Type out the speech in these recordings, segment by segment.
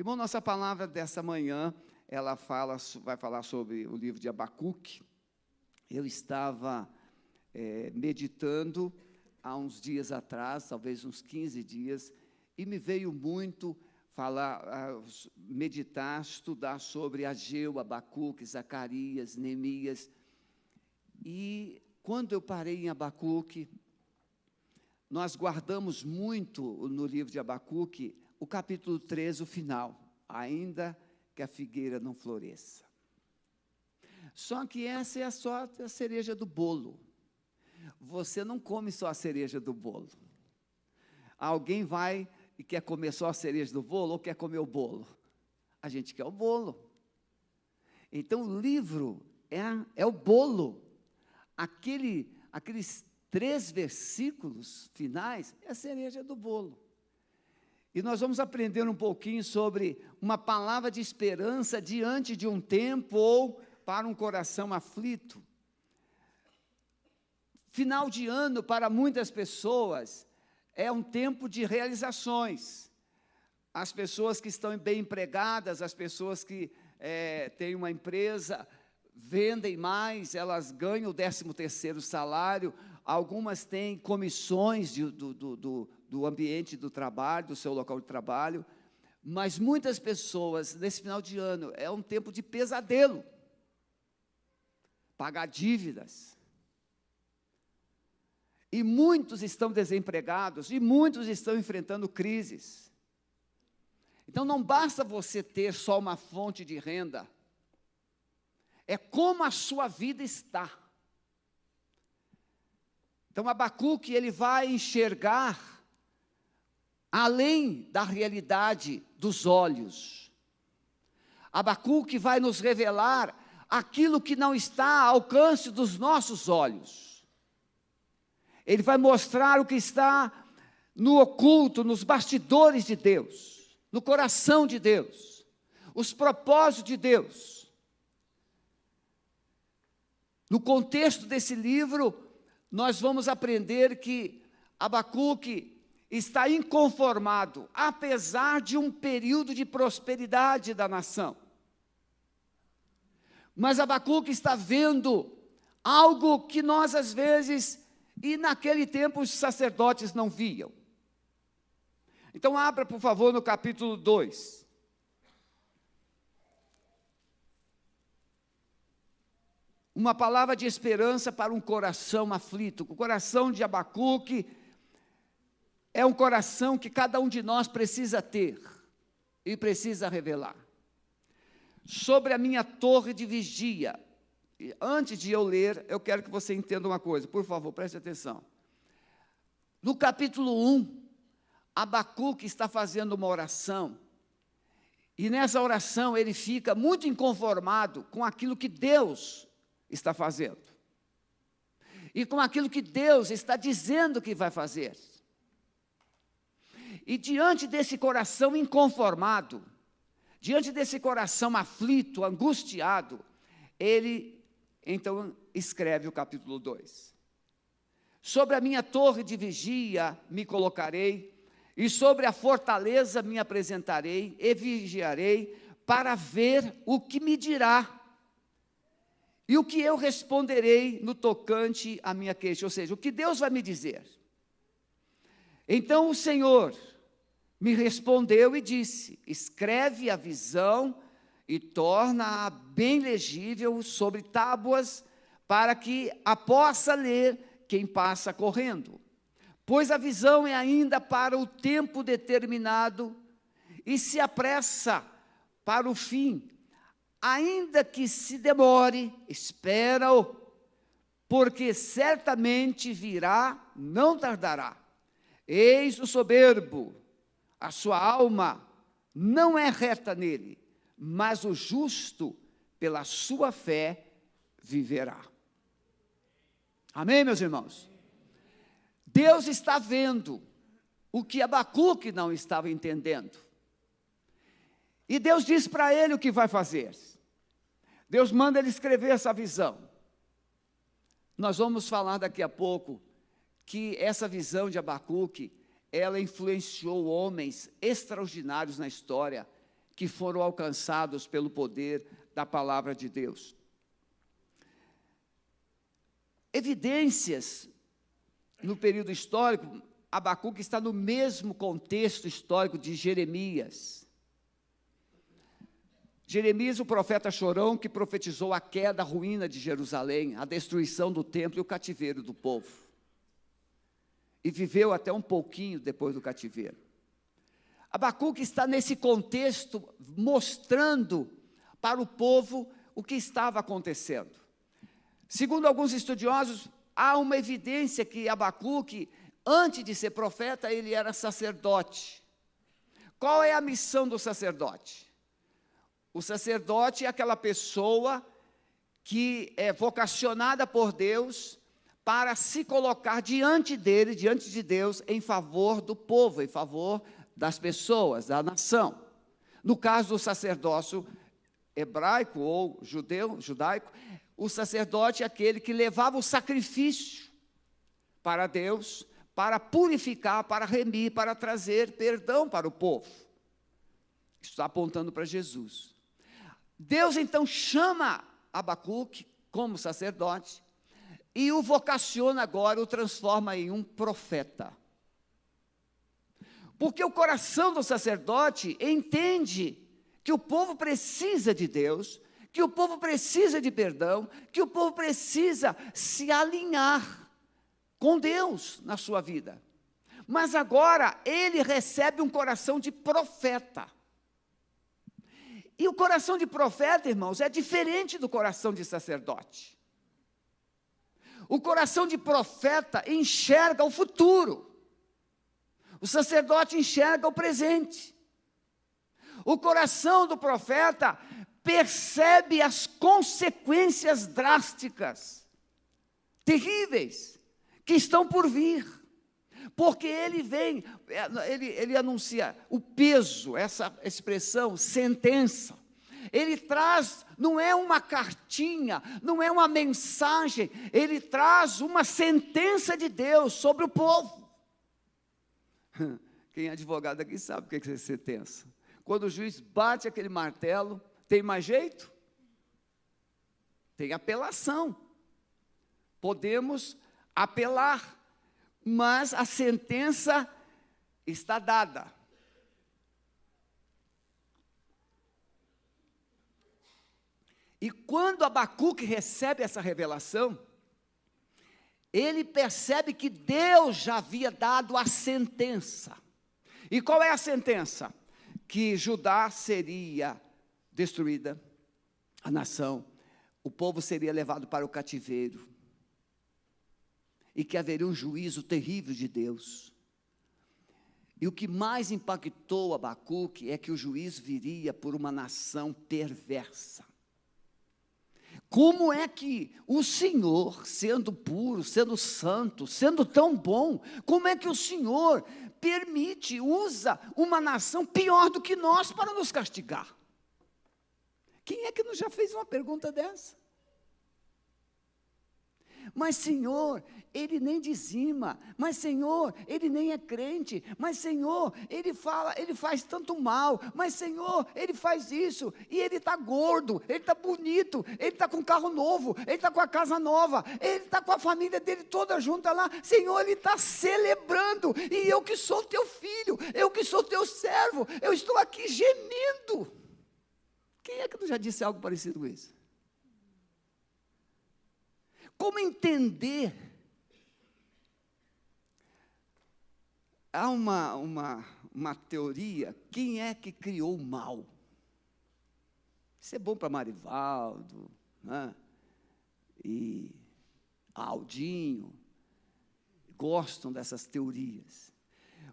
Irmão, nossa palavra dessa manhã, vai falar sobre o livro de Abacuque. Eu estava meditando há uns dias atrás, talvez uns 15 dias, e me veio muito meditar, estudar sobre Ageu, Abacuque, Zacarias, Neemias. E quando eu parei em Abacuque, nós guardamos muito no livro de Abacuque o capítulo 3, o final, ainda que a figueira não floresça. Só que essa é só a cereja do bolo. Você não come só a cereja do bolo. Alguém vai e quer comer só a cereja do bolo ou quer comer o bolo? A gente quer o bolo. Então o livro é o bolo. Aqueles 3 versículos finais é a cereja do bolo. E nós vamos aprender um pouquinho sobre uma palavra de esperança diante de um tempo ou para um coração aflito. Final de ano, para muitas pessoas, é um tempo de realizações. As pessoas que estão bem empregadas, as pessoas que têm uma empresa, vendem mais, elas ganham o 13º salário, algumas têm comissões do ambiente do trabalho, do seu local de trabalho, mas muitas pessoas, nesse final de ano, é um tempo de pesadelo, pagar dívidas, e muitos estão desempregados, e muitos estão enfrentando crises. Então não basta você ter só uma fonte de renda, é como a sua vida está. Então Abacuque, ele vai enxergar além da realidade dos olhos. Abacuque vai nos revelar aquilo que não está ao alcance dos nossos olhos. Ele vai mostrar o que está no oculto, nos bastidores de Deus, no coração de Deus, os propósitos de Deus. No contexto desse livro, nós vamos aprender que Abacuque está inconformado, apesar de um período de prosperidade da nação. Mas Abacuque está vendo algo que nós, às vezes, e naquele tempo os sacerdotes não viam. Então, abra, por favor, no capítulo 2. Uma palavra de esperança para um coração aflito. O coração de Abacuque é um coração que cada um de nós precisa ter e precisa revelar. Sobre a minha torre de vigia. E antes de eu ler, eu quero que você entenda uma coisa, por favor, preste atenção. No capítulo 1, Abacuque está fazendo uma oração, e nessa oração ele fica muito inconformado com aquilo que Deus está fazendo, e com aquilo que Deus está dizendo que vai fazer. E diante desse coração inconformado, diante desse coração aflito, angustiado, ele então escreve o capítulo 2. Sobre a minha torre de vigia me colocarei, e sobre a fortaleza me apresentarei, e vigiarei, para ver o que me dirá, e o que eu responderei no tocante à minha queixa, ou seja, o que Deus vai me dizer. Então o Senhor me respondeu e disse: escreve a visão e torna-a bem legível sobre tábuas, para que a possa ler quem passa correndo. Pois a visão é ainda para o tempo determinado, e se apressa para o fim. Ainda que se demore, espera-o, porque certamente virá, não tardará. Eis o soberbo, a sua alma não é reta nele, mas o justo, pela sua fé, viverá. Amém, meus irmãos? Deus está vendo o que Abacuque não estava entendendo. E Deus diz para ele o que vai fazer. Deus manda ele escrever essa visão. Nós vamos falar daqui a pouco que essa visão de Abacuque, ela influenciou homens extraordinários na história, que foram alcançados pelo poder da palavra de Deus. Evidências no período histórico, Abacuque está no mesmo contexto histórico de Jeremias. Jeremias, o profeta chorão, que profetizou a queda, a ruína de Jerusalém, a destruição do templo e o cativeiro do povo. E viveu até um pouquinho depois do cativeiro. Abacuque está nesse contexto mostrando para o povo o que estava acontecendo. Segundo alguns estudiosos, há uma evidência que Abacuque, antes de ser profeta, ele era sacerdote. Qual é a missão do sacerdote? O sacerdote é aquela pessoa que é vocacionada por Deus para se colocar diante dele, diante de Deus, em favor do povo, em favor das pessoas, da nação. No caso do sacerdócio hebraico ou judaico, o sacerdote é aquele que levava o sacrifício para Deus, para purificar, para remir, para trazer perdão para o povo. Isso está apontando para Jesus. Deus então chama Abacuque como sacerdote e o vocaciona agora, o transforma em um profeta. Porque o coração do sacerdote entende que o povo precisa de Deus, que o povo precisa de perdão, que o povo precisa se alinhar com Deus na sua vida. Mas agora ele recebe um coração de profeta. E o coração de profeta, irmãos, é diferente do coração de sacerdote. O coração de profeta enxerga o futuro. O sacerdote enxerga o presente. O coração do profeta percebe as consequências drásticas, terríveis, que estão por vir. Porque ele vem, ele anuncia o peso, essa expressão, sentença. Ele traz, não é uma cartinha, não é uma mensagem, ele traz uma sentença de Deus sobre o povo. Quem é advogado aqui sabe o que é sentença. Quando o juiz bate aquele martelo, tem mais jeito? Tem apelação. Podemos apelar, mas a sentença está dada. E quando Abacuque recebe essa revelação, ele percebe que Deus já havia dado a sentença. E qual é a sentença? Que Judá seria destruída, a nação, o povo seria levado para o cativeiro, e que haveria um juízo terrível de Deus. E o que mais impactou Abacuque é que o juízo viria por uma nação perversa. Como é que o Senhor, sendo puro, sendo santo, sendo tão bom, como é que o Senhor permite, usa uma nação pior do que nós para nos castigar? Quem é que não já fez uma pergunta dessa? Mas Senhor, ele nem dizima, mas Senhor, ele nem é crente, mas Senhor, ele faz tanto mal, mas Senhor, ele faz isso, e ele está gordo, ele está bonito, ele está com carro novo, ele está com a casa nova, ele está com a família dele toda junta lá, Senhor, ele está celebrando, e eu que sou teu filho, eu que sou teu servo, eu estou aqui gemendo. Quem é que não já disse algo parecido com isso? Como entender? Há uma teoria, quem é que criou o mal? Isso é bom para Marivaldo, né? E Aldinho, gostam dessas teorias.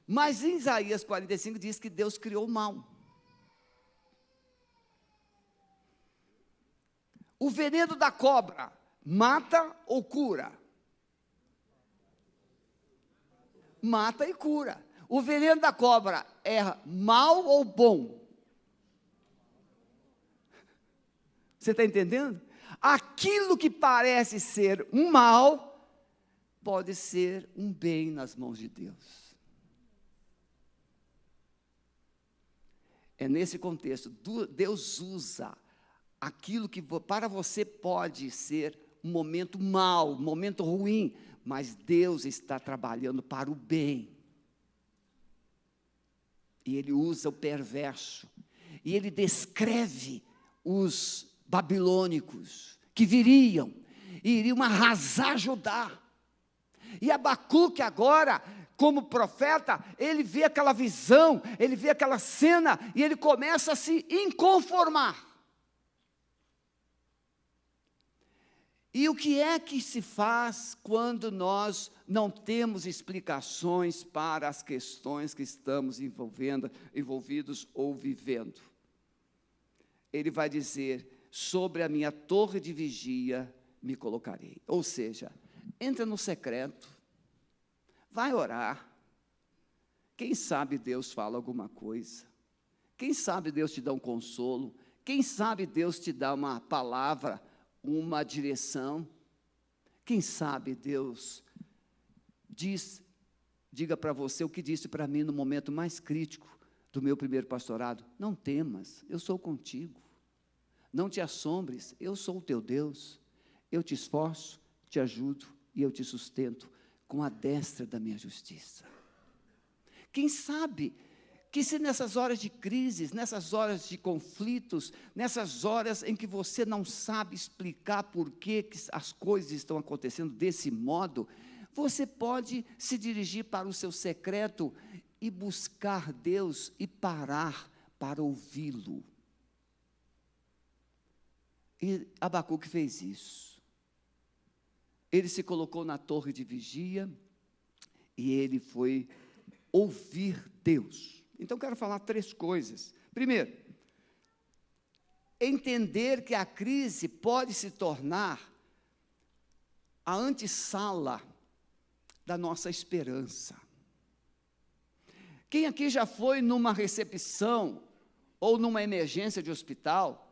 Mas em Isaías 45 diz que Deus criou o mal. O veneno da cobra mata ou cura? Mata e cura. O veneno da cobra é mal ou bom? Você está entendendo? Aquilo que parece ser um mal, pode ser um bem nas mãos de Deus. É nesse contexto, Deus usa aquilo que para você pode ser um momento mau, um momento ruim, mas Deus está trabalhando para o bem. E Ele usa o perverso. E Ele descreve os babilônicos que viriam e iriam arrasar Judá. E Abacuque agora, como profeta, ele vê aquela visão, ele vê aquela cena, e ele começa a se inconformar. E o que é que se faz quando nós não temos explicações para as questões que estamos envolvidos ou vivendo? Ele vai dizer, sobre a minha torre de vigia me colocarei. Ou seja, entra no secreto, vai orar. Quem sabe Deus fala alguma coisa. Quem sabe Deus te dá um consolo. Quem sabe Deus te dá uma palavra, uma direção. Quem sabe Deus diga para você o que disse para mim no momento mais crítico do meu primeiro pastorado: não temas, eu sou contigo. Não te assombres, eu sou o teu Deus. Eu te esforço, te ajudo e eu te sustento com a destra da minha justiça. Quem sabe que se nessas horas de crises, nessas horas de conflitos, nessas horas em que você não sabe explicar por que as coisas estão acontecendo desse modo, você pode se dirigir para o seu secreto e buscar Deus e parar para ouvi-lo. E Abacuque fez isso. Ele se colocou na torre de vigia e ele foi ouvir Deus. Então, quero falar 3 coisas. Primeiro, entender que a crise pode se tornar a antessala da nossa esperança. Quem aqui já foi numa recepção ou numa emergência de hospital?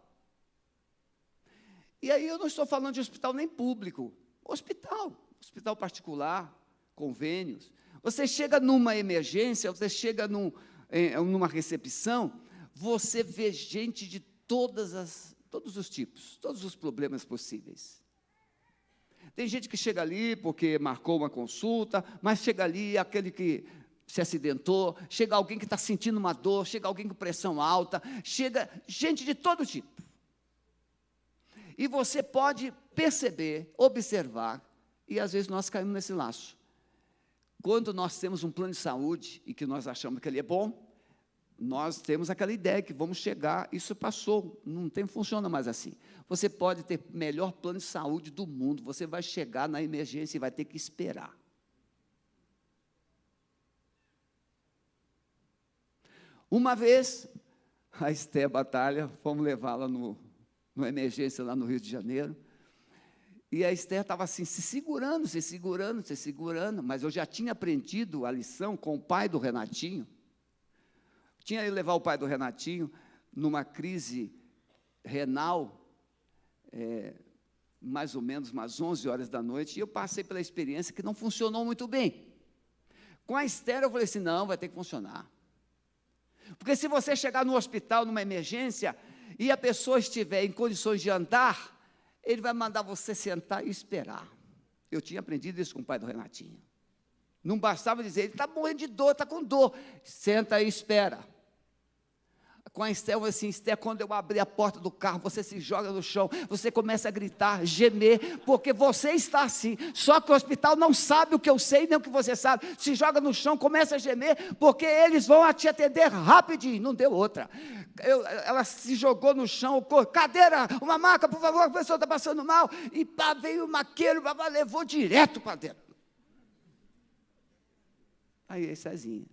E aí eu não estou falando de hospital nem público, hospital particular, convênios. Você chega numa emergência, você chega numa recepção, você vê gente de todos os tipos, todos os problemas possíveis. Tem gente que chega ali porque marcou uma consulta, mas chega ali aquele que se acidentou, chega alguém que está sentindo uma dor, chega alguém com pressão alta, chega gente de todo tipo. E você pode perceber, observar, e às vezes nós caímos nesse laço. Quando nós temos um plano de saúde e que nós achamos que ele é bom, nós temos aquela ideia que vamos chegar, isso passou, não funciona mais assim. Você pode ter o melhor plano de saúde do mundo, você vai chegar na emergência e vai ter que esperar. Uma vez, a Esté Batalha, fomos levá-la numa emergência lá no Rio de Janeiro, e a Esther estava assim, se segurando, mas eu já tinha aprendido a lição com o pai do Renatinho. Tinha ido levar o pai do Renatinho numa crise renal, mais ou menos umas 11 horas da noite, e eu passei pela experiência que não funcionou muito bem. Com a Esther eu falei assim, não, vai ter que funcionar. Porque se você chegar no hospital, numa emergência, e a pessoa estiver em condições de andar, ele vai mandar você sentar e esperar. Eu tinha aprendido isso com o pai do Renatinho. Não bastava dizer, ele está morrendo de dor, está com dor. Senta e espera. Com a Esté, eu falei assim, Esté, quando eu abrir a porta do carro, você se joga no chão, você começa a gritar, gemer, porque você está assim. Só que o hospital não sabe o que eu sei, nem o que você sabe. Se joga no chão, começa a gemer, porque eles vão te atender rapidinho. Não deu outra. Ela se jogou no chão, cadeira, uma maca, por favor, a pessoa está passando mal. E pá, veio o maqueiro, levou direto para dentro. Aí, Cezinha.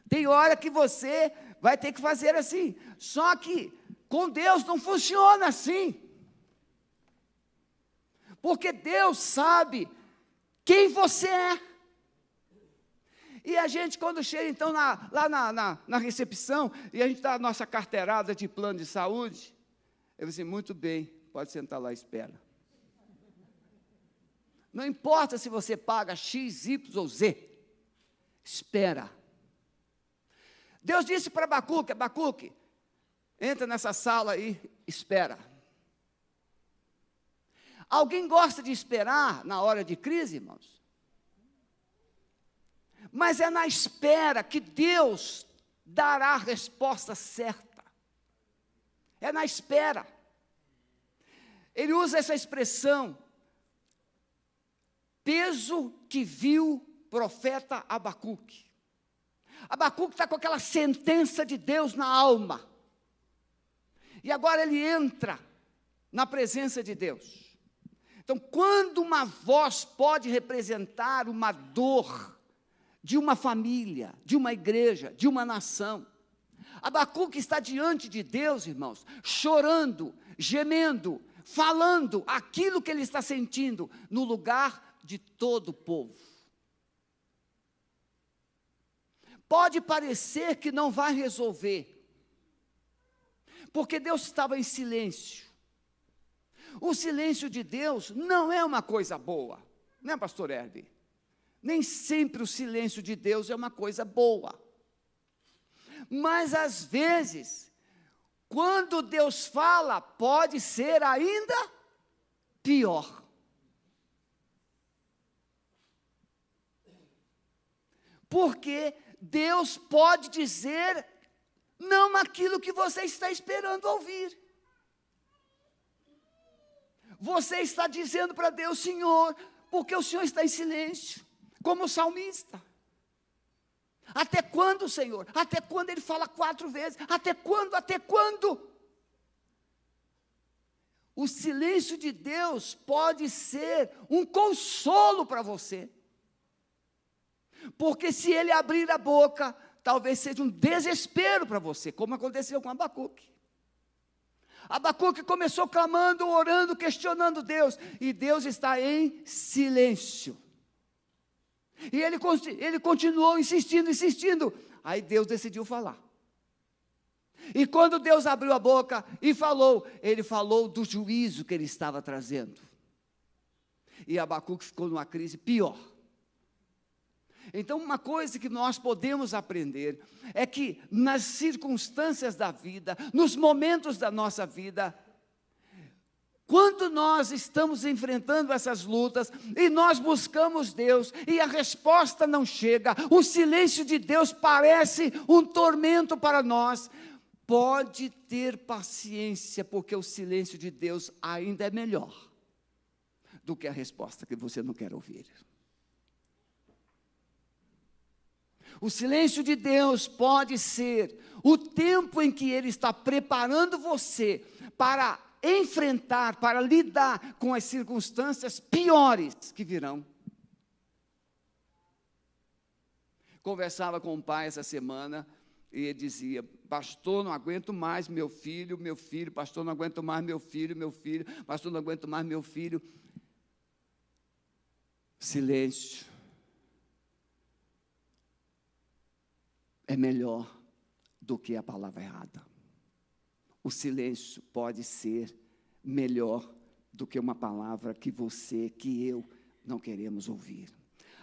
Tem hora que você vai ter que fazer assim. Só que com Deus não funciona assim. Porque Deus sabe quem você é. E a gente, quando chega, então, lá na recepção, e a gente dá a nossa carteirada de plano de saúde, eu disse, muito bem, pode sentar lá, espera. Não importa se você paga X, Y ou Z, espera. Deus disse para Abacuque: Abacuque, entra nessa sala aí, espera. Alguém gosta de esperar na hora de crise, irmãos? Mas é na espera que Deus dará a resposta certa. É na espera. Ele usa essa expressão, peso que viu profeta Abacuque. Abacuque está com aquela sentença de Deus na alma. E agora ele entra na presença de Deus. Então, quando uma voz pode representar uma dor de uma família, de uma igreja, de uma nação, Abacuque está diante de Deus, irmãos, chorando, gemendo, falando aquilo que ele está sentindo no lugar de todo o povo. Pode parecer que não vai resolver, porque Deus estava em silêncio. O silêncio de Deus não é uma coisa boa, não é, pastor Herbie? Nem sempre o silêncio de Deus é uma coisa boa. Mas às vezes, quando Deus fala, pode ser ainda pior. Porque Deus pode dizer não aquilo que você está esperando ouvir. Você está dizendo para Deus: Senhor, porque o Senhor está em silêncio, como o salmista. Até quando, Senhor? Até quando? Ele fala 4 vezes. Até quando? Até quando? O silêncio de Deus pode ser um consolo para você. Porque se ele abrir a boca, talvez seja um desespero para você, como aconteceu com Abacuque. Abacuque começou clamando, orando, questionando Deus, e Deus está em silêncio. E ele continuou insistindo, aí Deus decidiu falar. E quando Deus abriu a boca e falou, ele falou do juízo que ele estava trazendo. E Abacuque ficou numa crise pior. Então, uma coisa que nós podemos aprender é que nas circunstâncias da vida, nos momentos da nossa vida, quando nós estamos enfrentando essas lutas e nós buscamos Deus e a resposta não chega, o silêncio de Deus parece um tormento para nós, pode ter paciência, porque o silêncio de Deus ainda é melhor do que a resposta que você não quer ouvir. O silêncio de Deus pode ser o tempo em que Ele está preparando você para enfrentar, para lidar com as circunstâncias piores que virão. Conversava com um pai essa semana e ele dizia: pastor, não aguento mais meu filho, pastor, não aguento mais meu filho, pastor, não aguento mais meu filho. Silêncio é melhor do que a palavra errada. O silêncio pode ser melhor do que uma palavra que você, que eu não queremos ouvir.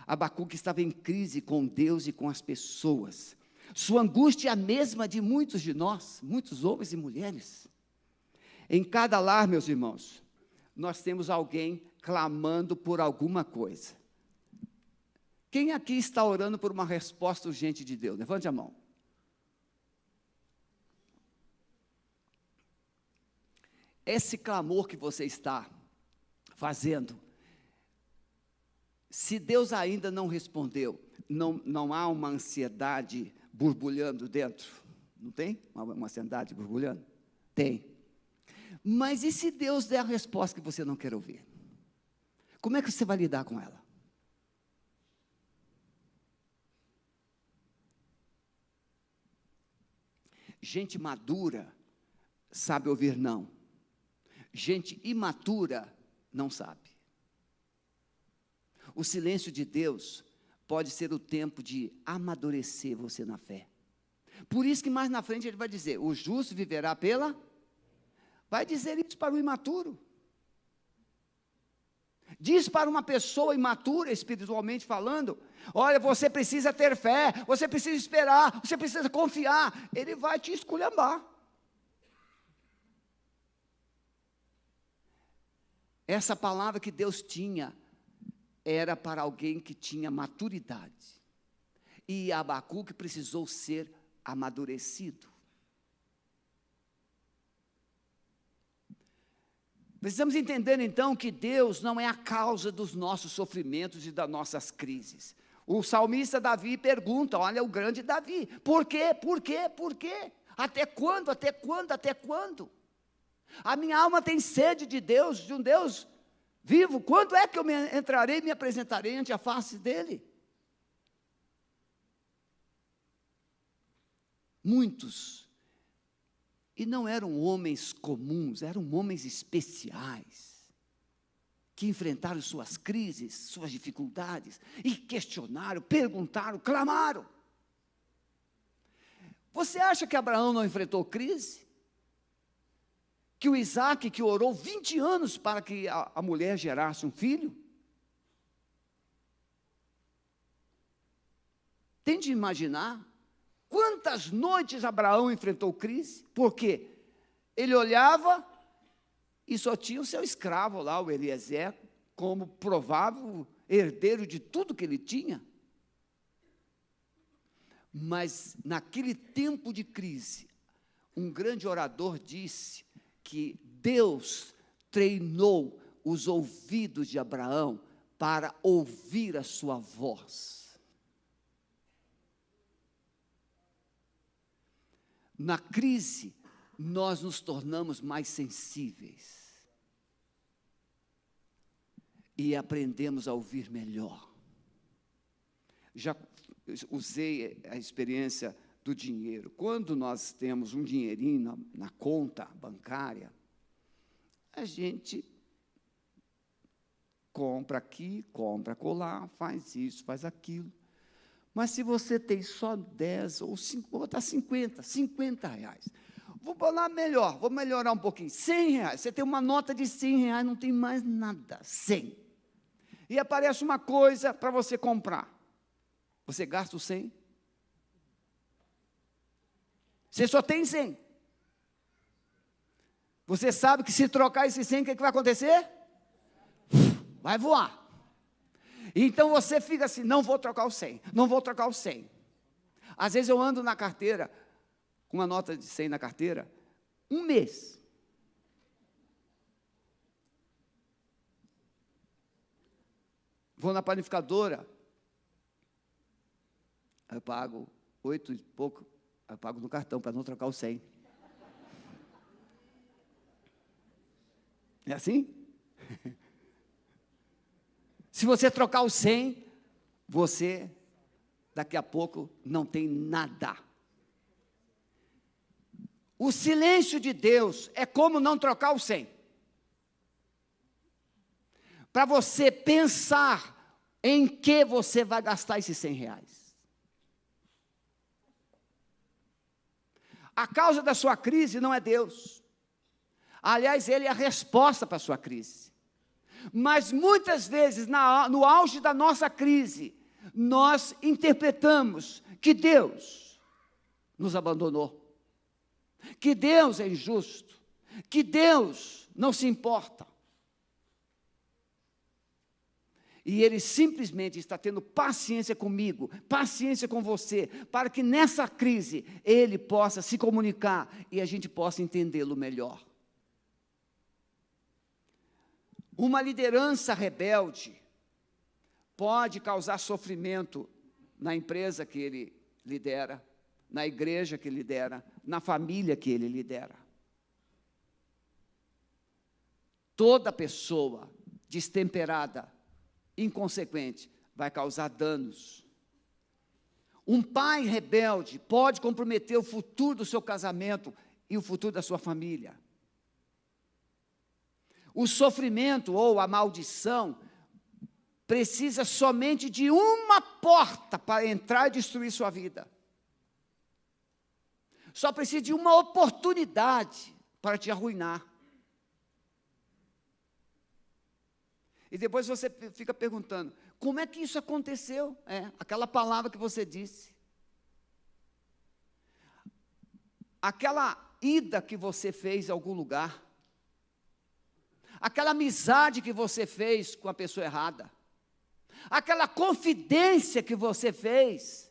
Abacuque estava em crise com Deus e com as pessoas. Sua angústia é a mesma de muitos de nós, muitos homens e mulheres. Em cada lar, meus irmãos, nós temos alguém clamando por alguma coisa. Quem aqui está orando por uma resposta urgente de Deus? Levante a mão. Esse clamor que você está fazendo, se Deus ainda não respondeu, não há uma ansiedade borbulhando dentro? Não tem? Uma ansiedade borbulhando? Tem. Mas e se Deus der a resposta que você não quer ouvir? Como é que você vai lidar com ela? Gente madura sabe ouvir não. Gente imatura não sabe. O silêncio de Deus pode ser o tempo de amadurecer você na fé. Por isso que mais na frente ele vai dizer: o justo viverá pela... Vai dizer isso para o imaturo. diz para uma pessoa imatura, espiritualmente falando, olha, você precisa ter fé, você precisa esperar, você precisa confiar, ele vai te esculhambar. Essa palavra que Deus tinha, era para alguém que tinha maturidade. E Abacuque precisou ser amadurecido. Precisamos entender, então, que Deus não é a causa dos nossos sofrimentos e das nossas crises. O salmista Davi pergunta, olha o grande Davi, por quê, por quê, por quê? Até quando, até quando, até quando? A minha alma tem sede de Deus, de um Deus vivo. Quando é que eu entrarei e me apresentarei ante a face dele? Muitos, e não eram homens comuns, eram homens especiais, que enfrentaram suas crises, suas dificuldades, e questionaram, perguntaram, clamaram. Você acha que Abraão não enfrentou crise? Que o Isaac, que orou 20 anos para que a mulher gerasse um filho? Tente imaginar quantas noites Abraão enfrentou crise, porque ele olhava e só tinha o seu escravo lá, o Eliezer, como provável herdeiro de tudo que ele tinha. Mas naquele tempo de crise, um grande orador disse que Deus treinou os ouvidos de Abraão para ouvir a sua voz. Na crise, nós nos tornamos mais sensíveis e aprendemos a ouvir melhor. Já usei a experiência do dinheiro. Quando nós temos um dinheirinho na conta bancária, a gente compra aqui, compra colar, faz isso, faz aquilo. Mas se você tem só 10 ou 5, vou botar 50 reais. Vou botar melhor, vou melhorar um pouquinho, 100 reais. Você tem uma nota de 100 reais, não tem mais nada, 100. E aparece uma coisa para você comprar. Você gasta os 100? Você só tem 100. Você sabe que se trocar esse 100, o que vai acontecer? Vai voar. Então você fica assim, não vou trocar o 100, não vou trocar o 100. Às vezes eu ando na carteira, com uma nota de 100 na carteira, um mês. Vou na panificadora, eu pago 8 e pouco, eu pago no cartão para não trocar o 100. É assim? Se você trocar o 100, você, daqui a pouco, não tem nada. O silêncio de Deus é como não trocar o 100. Para você pensar em que você vai gastar esses 100 reais. A causa da sua crise não é Deus. Aliás, Ele é a resposta para a sua crise. Mas muitas vezes, no auge da nossa crise, nós interpretamos que Deus nos abandonou, que Deus é injusto, que Deus não se importa. E Ele simplesmente está tendo paciência comigo, paciência com você, para que nessa crise Ele possa se comunicar e a gente possa entendê-lo melhor. Uma liderança rebelde pode causar sofrimento na empresa que ele lidera, na igreja que ele lidera, na família que ele lidera. Toda pessoa destemperada, inconsequente, vai causar danos. Um pai rebelde pode comprometer o futuro do seu casamento e o futuro da sua família. O sofrimento ou a maldição precisa somente de uma porta para entrar e destruir sua vida. Só precisa de uma oportunidade para te arruinar. E depois você fica perguntando, como é que isso aconteceu? Aquela palavra que você disse. Aquela ida que você fez a algum lugar. Aquela amizade que você fez com a pessoa errada. Aquela confidência que você fez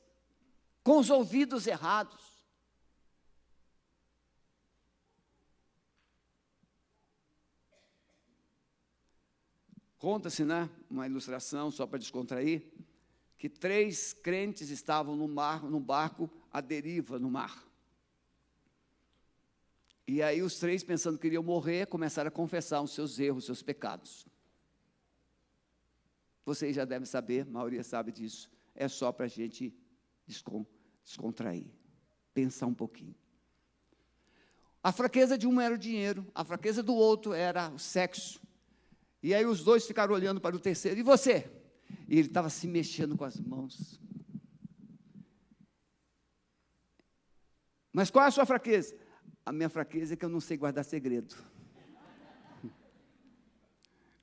com os ouvidos errados. Conta-se, né, uma ilustração, só para descontrair, que 3 crentes estavam num barco à deriva no mar. E aí os 3, pensando que iriam morrer, começaram a confessar os seus erros, os seus pecados. Vocês já devem saber, a maioria sabe disso. É só para a gente descontrair, pensar um pouquinho. A fraqueza de um era o dinheiro, a fraqueza do outro era o sexo. E aí os 2 ficaram olhando para o terceiro, e você? E ele estava se mexendo com as mãos. Mas qual é a sua fraqueza? A minha fraqueza é que eu não sei guardar segredo.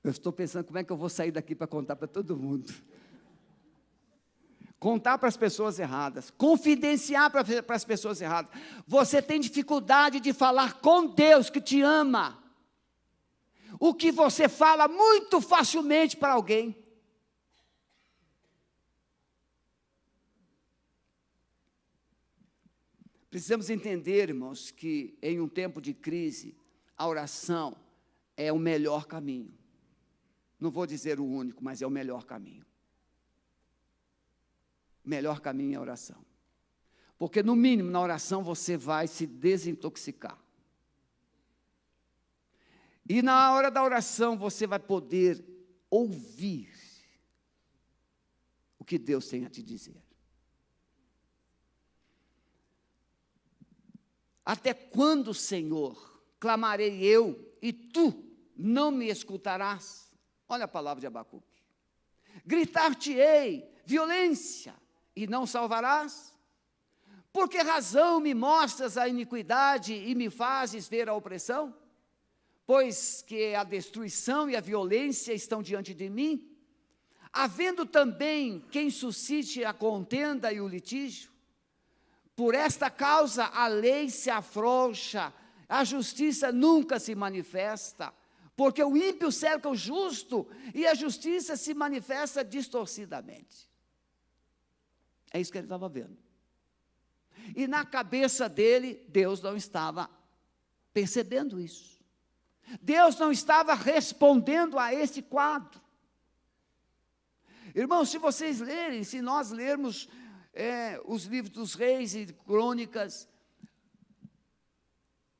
Eu estou pensando como é que eu vou sair daqui para contar para todo mundo. Contar para as pessoas erradas, confidenciar para as pessoas erradas. Você tem dificuldade de falar com Deus que te ama. O que você fala muito facilmente para alguém. Precisamos entender, irmãos, que em um tempo de crise, a oração é o melhor caminho. Não vou dizer o único, mas é o melhor caminho. O melhor caminho é a oração. Porque, no mínimo, na oração você vai se desintoxicar. E na hora da oração você vai poder ouvir o que Deus tem a te dizer. Até quando, Senhor, clamarei eu e tu não me escutarás? Olha a palavra de Abacuque. Gritar-te-ei violência e não salvarás? Por que razão me mostras a iniquidade e me fazes ver a opressão? Pois que a destruição e a violência estão diante de mim, havendo também quem suscite a contenda e o litígio. Por esta causa a lei se afrouxa, a justiça nunca se manifesta, porque o ímpio cerca o justo e a justiça se manifesta distorcidamente. É isso que ele estava vendo. E na cabeça dele, Deus não estava percebendo isso. Deus não estava respondendo a esse quadro. Irmãos, se vocês lerem, se nós lermos os livros dos reis e crônicas,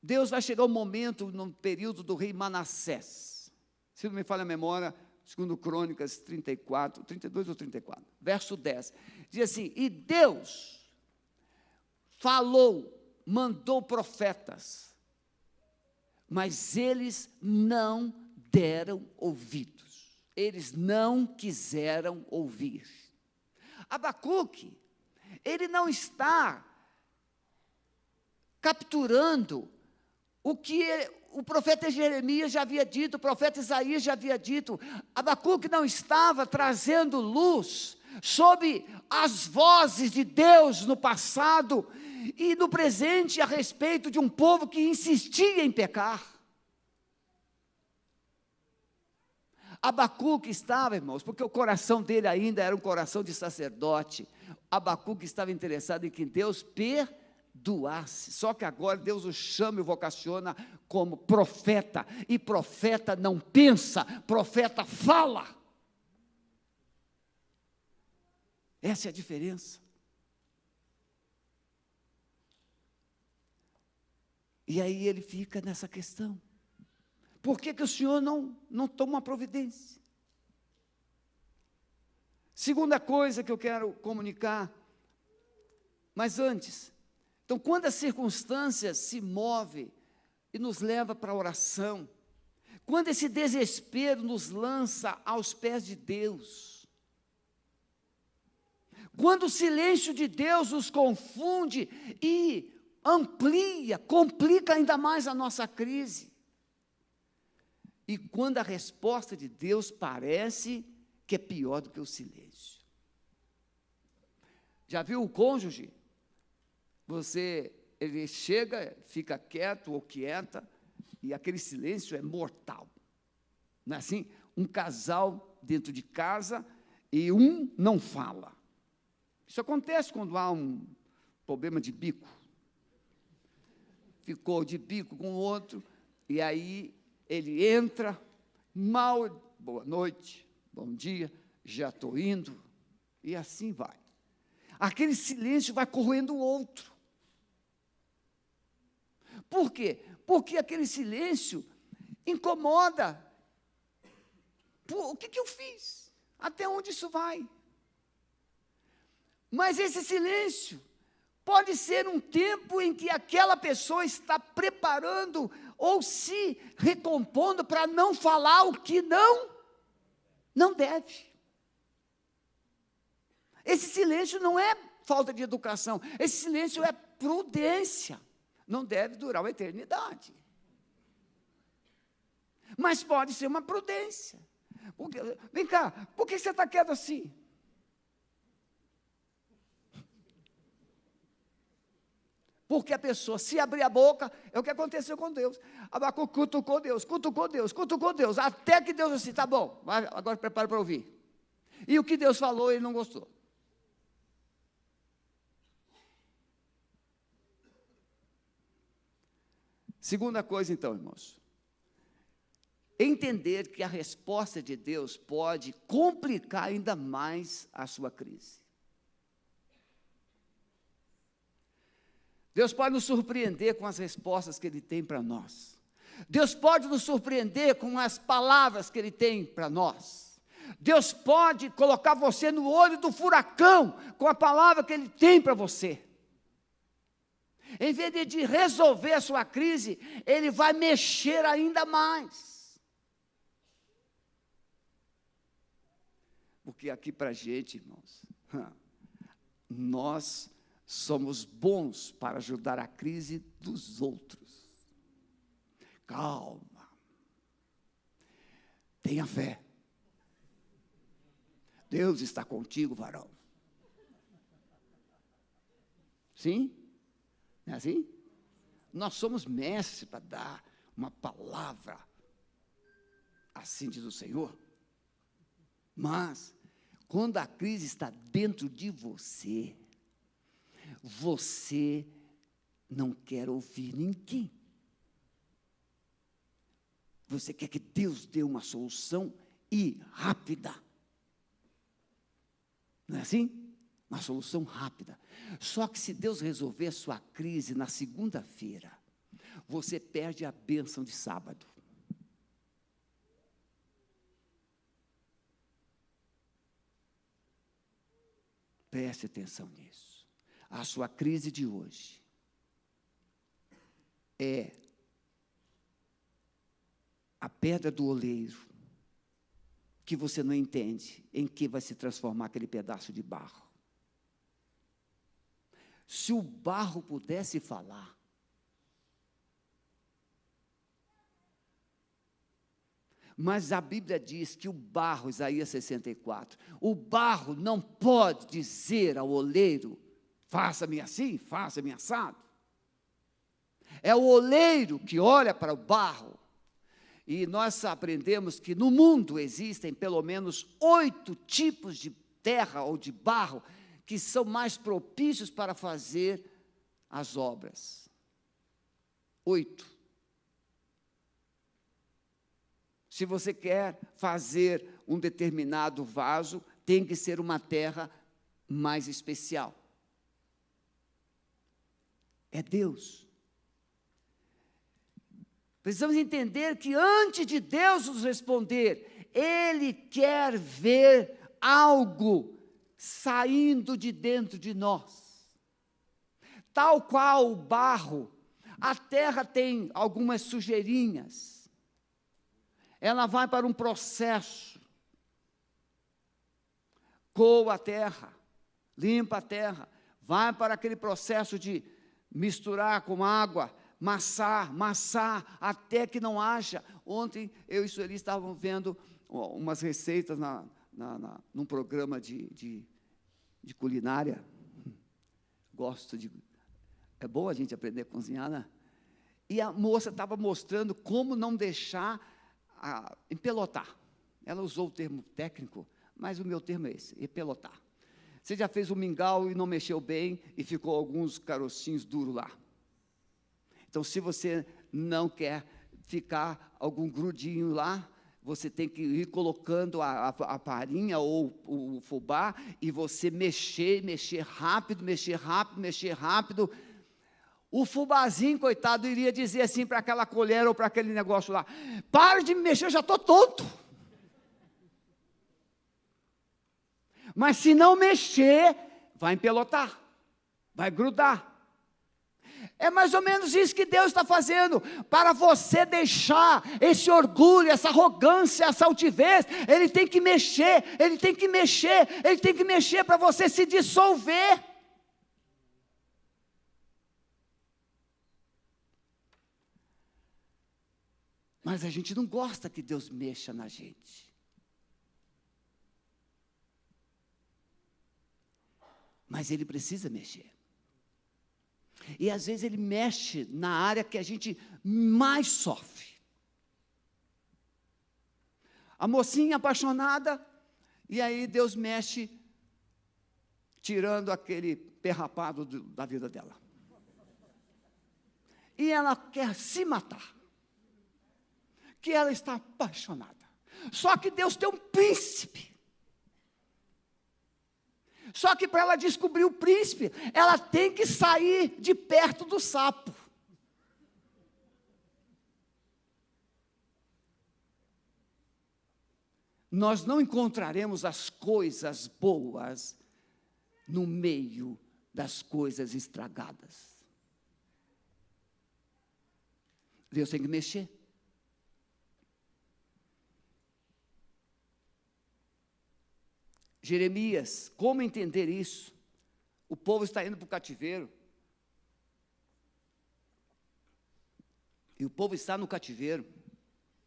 Deus vai chegar um momento, no período do rei Manassés, se não me falha a memória, segundo Crônicas 34, 32 ou 34, verso 10, diz assim, e Deus falou, mandou profetas, mas eles não deram ouvidos, eles não quiseram ouvir. Abacuque, ele não está capturando o que o profeta Jeremias já havia dito, o profeta Isaías já havia dito. Abacuque não estava trazendo luz sobre as vozes de Deus no passado e no presente a respeito de um povo que insistia em pecar. Abacuque estava, irmãos, porque o coração dele ainda era um coração de sacerdote. Abacuque estava interessado em que Deus perdoasse. Só que agora Deus o chama e o vocaciona como profeta. E profeta não pensa, profeta fala. Essa é a diferença. E aí ele fica nessa questão. Por que o Senhor não toma uma providência? Segunda coisa que eu quero comunicar, mas antes, então quando as circunstâncias se movem e nos leva para a oração, quando esse desespero nos lança aos pés de Deus, quando o silêncio de Deus nos confunde e amplia, complica ainda mais a nossa crise, e quando a resposta de Deus parece que é pior do que o silêncio. Já viu o cônjuge? Ele chega, fica quieto ou quieta, e aquele silêncio é mortal. Não é assim? Um casal dentro de casa e um não fala. Isso acontece quando há um problema de bico. Ficou de bico com o outro, e aí ele entra, mal, boa noite, bom dia, já estou indo, e assim vai. Aquele silêncio vai corroendo o outro. Por quê? Porque aquele silêncio incomoda. O que eu fiz? Até onde isso vai? Mas esse silêncio pode ser um tempo em que aquela pessoa está preparando ou se recompondo para não falar o que não deve. Esse silêncio não é falta de educação, esse silêncio é prudência. Não deve durar uma eternidade. Mas pode ser uma prudência. Vem cá, por que você está quieto assim? Porque a pessoa, se abrir a boca, é o que aconteceu com Deus. Abacuque cutucou Deus, até que Deus disse, tá bom, agora prepara para ouvir. E o que Deus falou, ele não gostou. Segunda coisa, então, irmãos, entender que a resposta de Deus pode complicar ainda mais a sua crise. Deus pode nos surpreender com as respostas que Ele tem para nós. Deus pode nos surpreender com as palavras que Ele tem para nós. Deus pode colocar você no olho do furacão com a palavra que Ele tem para você. Em vez de resolver a sua crise, Ele vai mexer ainda mais. Porque aqui para a gente, irmãos, nós somos bons para ajudar a crise dos outros. Calma. Tenha fé. Deus está contigo, varão. Sim? Não é assim? Nós somos mestres para dar uma palavra, assim diz o Senhor. Mas, quando a crise está dentro de você, você não quer ouvir ninguém. Você quer que Deus dê uma solução e rápida. Não é assim? Uma solução rápida. Só que se Deus resolver a sua crise na segunda-feira, você perde a bênção de sábado. Preste atenção nisso. A sua crise de hoje é a pedra do oleiro que você não entende em que vai se transformar aquele pedaço de barro. Se o barro pudesse falar, mas a Bíblia diz que o barro, Isaías 64, o barro não pode dizer ao oleiro, faça-me assim, faça-me assado. É o oleiro que olha para o barro. E nós aprendemos que no mundo existem pelo menos 8 tipos de terra ou de barro que são mais propícios para fazer as obras. 8. Se você quer fazer um determinado vaso, tem que ser uma terra mais especial. É Deus. Precisamos entender que antes de Deus nos responder, Ele quer ver algo saindo de dentro de nós. Tal qual o barro, a terra tem algumas sujeirinhas. Ela vai para um processo. Coa a terra, limpa a terra, vai para aquele processo de misturar com água, massar, até que não haja. Ontem, eu e Sueli estavam vendo umas receitas num programa de culinária. Gosto de... É bom a gente aprender a cozinhar, né? E a moça estava mostrando como não deixar empelotar. Ela usou o termo técnico, mas o meu termo é esse, empelotar. Você já fez um mingau e não mexeu bem e ficou alguns carocinhos duros lá. Então, se você não quer ficar algum grudinho lá, você tem que ir colocando a farinha ou o fubá e você mexer rápido. O fubazinho, coitado, iria dizer assim para aquela colher ou para aquele negócio lá: para de me mexer, eu já estou tonto. Mas se não mexer, vai empelotar, vai grudar. É mais ou menos isso que Deus está fazendo, para você deixar esse orgulho, essa arrogância, essa altivez. Ele tem que mexer para você se dissolver. Mas a gente não gosta que Deus mexa na gente. Mas Ele precisa mexer. E às vezes Ele mexe na área que a gente mais sofre. A mocinha apaixonada, e aí Deus mexe, tirando aquele perrapado da vida dela. E ela quer se matar, que ela está apaixonada. Só que Deus tem um príncipe. Só que para ela descobrir o príncipe, ela tem que sair de perto do sapo. Nós não encontraremos as coisas boas no meio das coisas estragadas. Deus tem que mexer. Jeremias, como entender isso? O povo está indo para o cativeiro. E o povo está no cativeiro.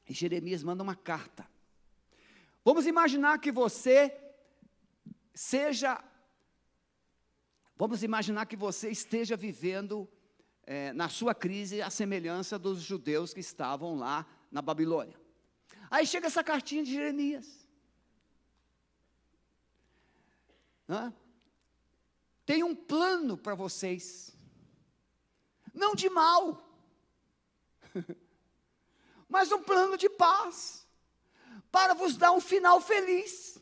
E Jeremias manda uma carta. Vamos imaginar que você esteja vivendo na sua crise a semelhança dos judeus que estavam lá na Babilônia. Aí chega essa cartinha de Jeremias. Tem um plano para vocês, não de mal, mas um plano de paz, para vos dar um final feliz.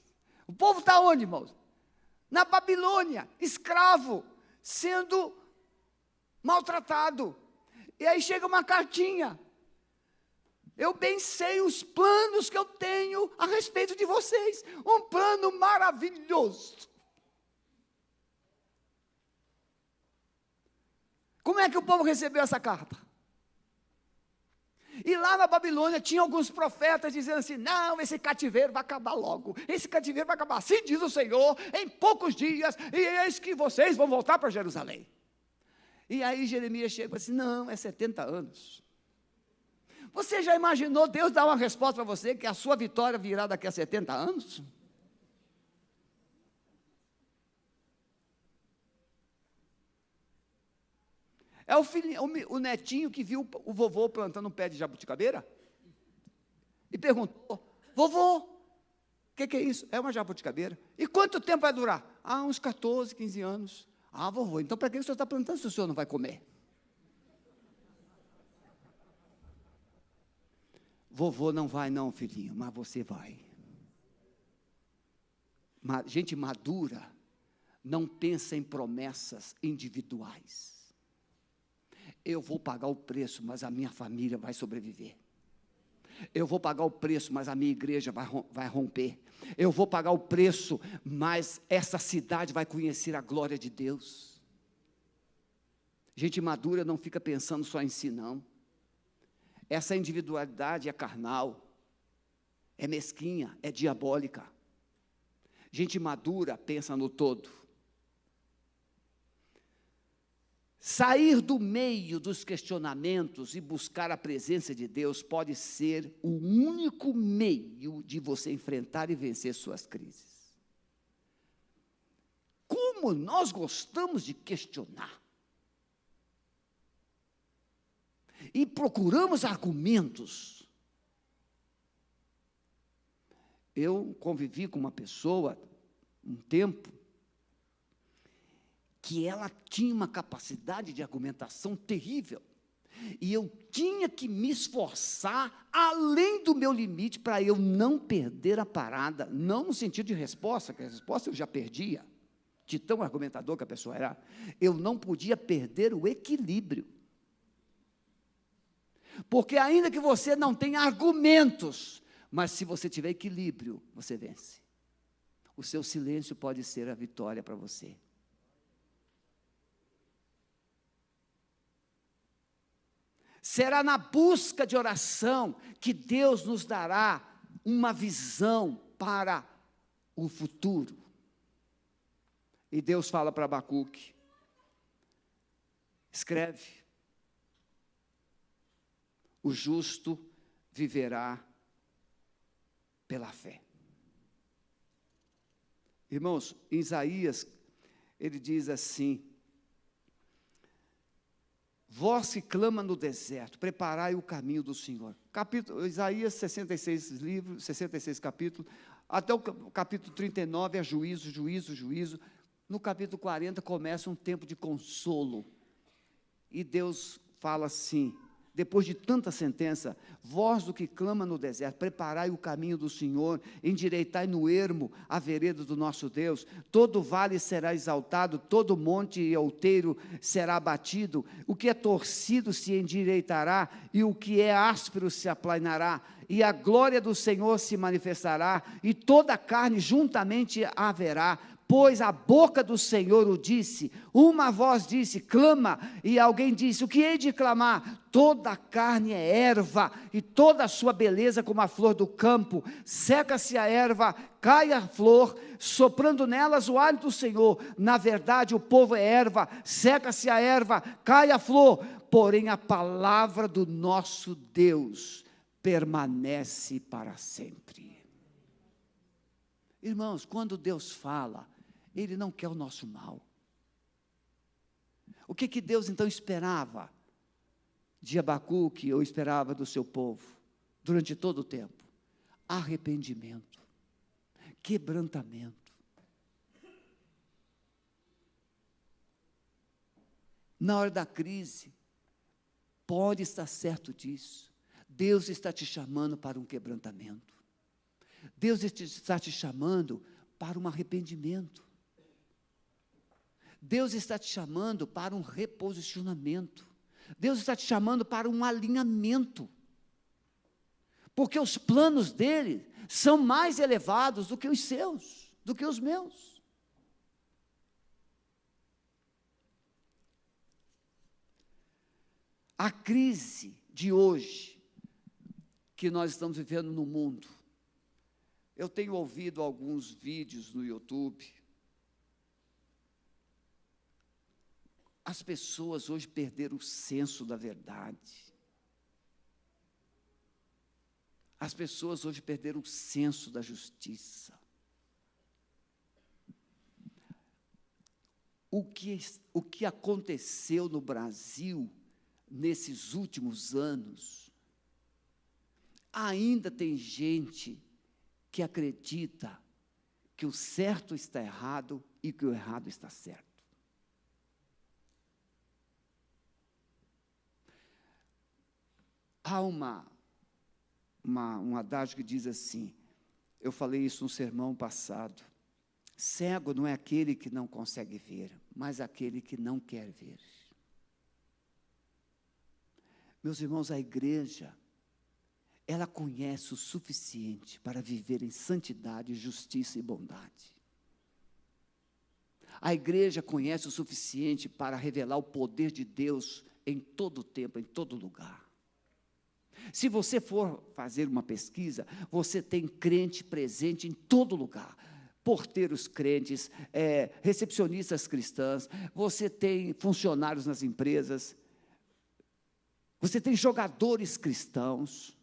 O povo está onde, irmãos? Na Babilônia, escravo, sendo maltratado. E aí chega uma cartinha: eu bem sei os planos que eu tenho a respeito de vocês, um plano maravilhoso. Como é que o povo recebeu essa carta? E lá na Babilônia tinha alguns profetas dizendo assim: não, esse cativeiro vai acabar logo, esse cativeiro vai acabar, assim diz o Senhor, em poucos dias, e eis que vocês vão voltar para Jerusalém. E aí Jeremias chega e assim: não, é 70 anos. Você já imaginou Deus dar uma resposta para você, que a sua vitória virá daqui a 70 anos? É o netinho que viu o vovô plantando um pé de jabuticabeira e perguntou: vovô, o que é isso? É uma jabuticabeira. E quanto tempo vai durar? Uns 14, 15 anos. Vovô, então para que o senhor está plantando se o senhor não vai comer? Vovô não vai não, filhinho, mas você vai. Gente madura não pensa em promessas individuais. Eu vou pagar o preço, mas a minha família vai sobreviver. Eu vou pagar o preço, mas a minha igreja vai romper. Eu vou pagar o preço, mas essa cidade vai conhecer a glória de Deus. Gente madura não fica pensando só em si, não. Essa individualidade é carnal, é mesquinha, é diabólica. Gente madura pensa no todo. Sair do meio dos questionamentos e buscar a presença de Deus pode ser o único meio de você enfrentar e vencer suas crises. Como nós gostamos de questionar. E procuramos argumentos. Eu convivi com uma pessoa, um tempo, que ela tinha uma capacidade de argumentação terrível, e eu tinha que me esforçar além do meu limite para eu não perder a parada, não no sentido de resposta, que a resposta eu já perdia, de tão argumentador que a pessoa era, eu não podia perder o equilíbrio, porque ainda que você não tenha argumentos, mas se você tiver equilíbrio, você vence, o seu silêncio pode ser a vitória para você. Será na busca de oração que Deus nos dará uma visão para o futuro. E Deus fala para Abacuque, escreve, o justo viverá pela fé. Irmãos, em Isaías, ele diz assim, vós que clama no deserto, preparai o caminho do Senhor. Isaías 66 livros, 66 capítulos, até o capítulo 39 é juízo, juízo, juízo. No capítulo 40 começa um tempo de consolo. E Deus fala assim, depois de tanta sentença, vós do que clama no deserto, preparai o caminho do Senhor, endireitai no ermo a vereda do nosso Deus, todo vale será exaltado, todo monte e outeiro será abatido, o que é torcido se endireitará, e o que é áspero se aplanará, e a glória do Senhor se manifestará, e toda a carne juntamente haverá, pois a boca do Senhor o disse, uma voz disse, clama, e alguém disse, o que hei de clamar? Toda a carne é erva, e toda a sua beleza como a flor do campo, seca-se a erva, cai a flor, soprando nelas o hálito do Senhor, na verdade o povo é erva, seca-se a erva, cai a flor, porém a palavra do nosso Deus permanece para sempre. Irmãos, quando Deus fala, Ele não quer o nosso mal. O que Deus então esperava de Abacuque, ou esperava do seu povo, durante todo o tempo? Arrependimento, quebrantamento. Na hora da crise, pode estar certo disso, Deus está te chamando para um quebrantamento. Deus está te chamando para um arrependimento. Deus está te chamando para um reposicionamento. Deus está te chamando para um alinhamento. Porque os planos dele são mais elevados do que os seus, do que os meus. A crise de hoje, que nós estamos vivendo no mundo, eu tenho ouvido alguns vídeos no YouTube. As pessoas hoje perderam o senso da verdade. As pessoas hoje perderam o senso da justiça. O que aconteceu no Brasil nesses últimos anos, ainda tem gente que acredita que o certo está errado e que o errado está certo. Há um adágio que diz assim, eu falei isso no sermão passado, cego não é aquele que não consegue ver, mas aquele que não quer ver. Meus irmãos, a igreja, ela conhece o suficiente para viver em santidade, justiça e bondade. A igreja conhece o suficiente para revelar o poder de Deus em todo tempo, em todo lugar. Se você for fazer uma pesquisa, você tem crente presente em todo lugar. porteiros crentes, recepcionistas cristãs, você tem funcionários nas empresas, você tem jogadores cristãos.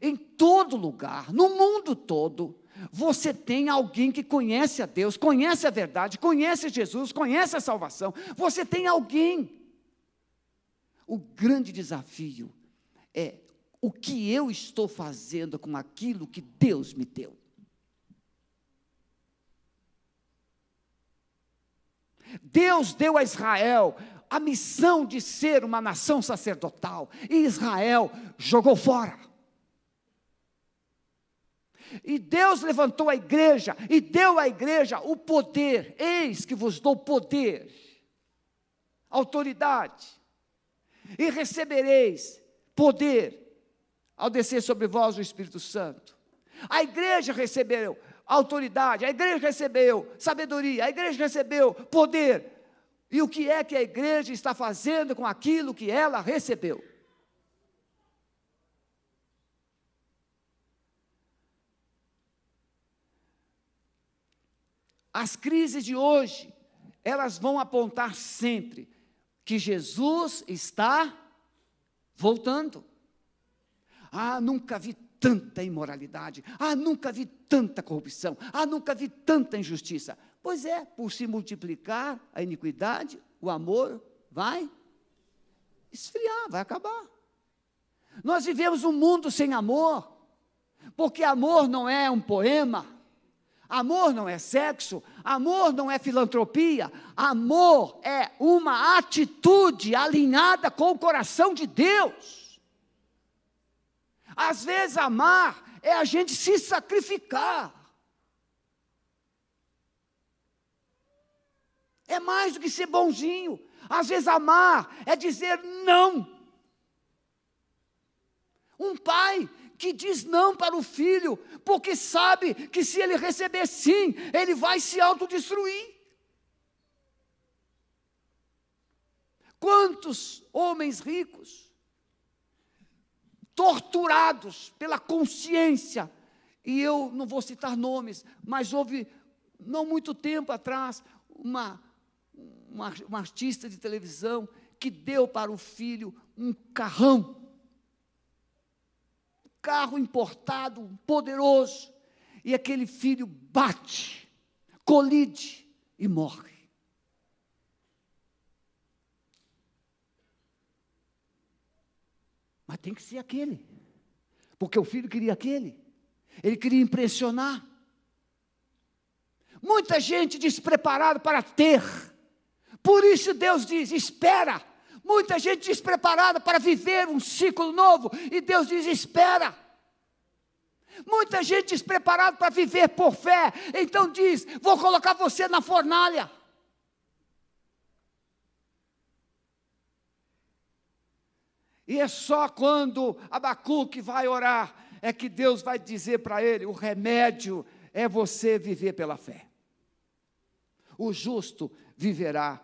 Em todo lugar, no mundo todo, você tem alguém que conhece a Deus, conhece a verdade, conhece Jesus, conhece a salvação. Você tem alguém. O grande desafio é o que eu estou fazendo com aquilo que Deus me deu. Deus deu a Israel a missão de ser uma nação sacerdotal, e Israel jogou fora. E Deus levantou a igreja, e deu à igreja o poder. Eis que vos dou poder, autoridade, e recebereis poder, ao descer sobre vós o Espírito Santo. A igreja recebeu autoridade, a igreja recebeu sabedoria, a igreja recebeu poder. E o que é que a igreja está fazendo com aquilo que ela recebeu? As crises de hoje, elas vão apontar sempre que Jesus está voltando. Ah, nunca vi tanta imoralidade. Ah, nunca vi tanta corrupção. Ah, nunca vi tanta injustiça. Pois é, por se multiplicar a iniquidade, o amor vai esfriar, vai acabar. Nós vivemos um mundo sem amor, porque amor não é um poema. Amor não é sexo, amor não é filantropia, amor é uma atitude alinhada com o coração de Deus. Às vezes amar é a gente se sacrificar. É mais do que ser bonzinho. Às vezes amar é dizer não. Um pai que diz não para o filho, porque sabe que se ele receber sim, ele vai se autodestruir. Quantos homens ricos, torturados pela consciência, e eu não vou citar nomes, mas houve, não muito tempo atrás, uma artista de televisão que deu para o filho um carrão, carro importado, poderoso, e aquele filho bate, colide e morre. Mas tem que ser aquele, porque o filho queria aquele, ele queria impressionar. Muita gente despreparada para ter, por isso Deus diz, espera. Muita gente despreparada para viver um ciclo novo, e Deus diz, espera. Muita gente despreparada para viver por fé, então diz, vou colocar você na fornalha. E é só quando Abacuque vai orar, é que Deus vai dizer para ele, o remédio é você viver pela fé. O justo viverá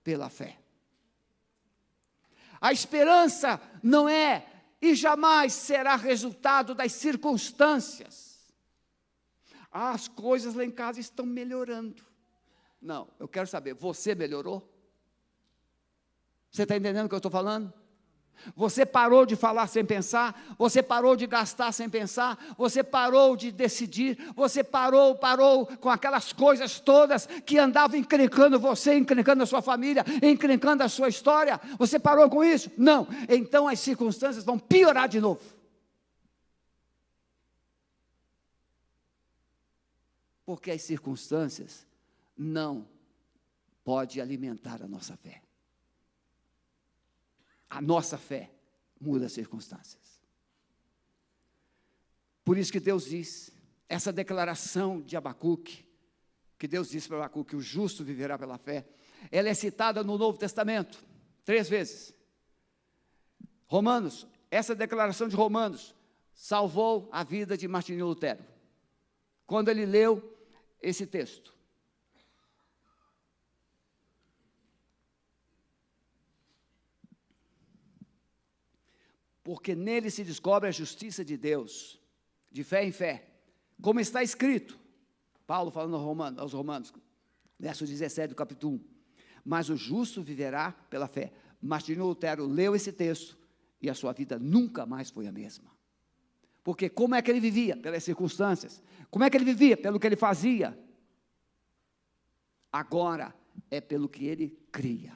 pela fé. A esperança não é e jamais será resultado das circunstâncias. As coisas lá em casa estão melhorando. Não, eu quero saber, você melhorou? Você está entendendo o que eu estou falando? Você parou de falar sem pensar, você parou de gastar sem pensar, você parou de decidir, você parou com aquelas coisas todas que andavam encrencando você, encrencando a sua família, encrencando a sua história, você parou com isso? Não, então as circunstâncias vão piorar de novo. Porque as circunstâncias não podem alimentar a nossa fé. A nossa fé muda as circunstâncias. Por isso que Deus diz, essa declaração de Abacuque, que Deus disse para Abacuque, que o justo viverá pela fé, ela é citada no Novo Testamento, 3 vezes. Romanos, essa declaração de Romanos, salvou a vida de Martinho Lutero. Quando ele leu esse texto. Porque nele se descobre a justiça de Deus, de fé em fé, como está escrito, Paulo falando aos Romanos, verso 17 do capítulo 1. Mas o justo viverá pela fé. Martinho Lutero leu esse texto e a sua vida nunca mais foi a mesma. Porque como é que ele vivia? Pelas circunstâncias. Como é que ele vivia? Pelo que ele fazia. Agora é pelo que ele cria.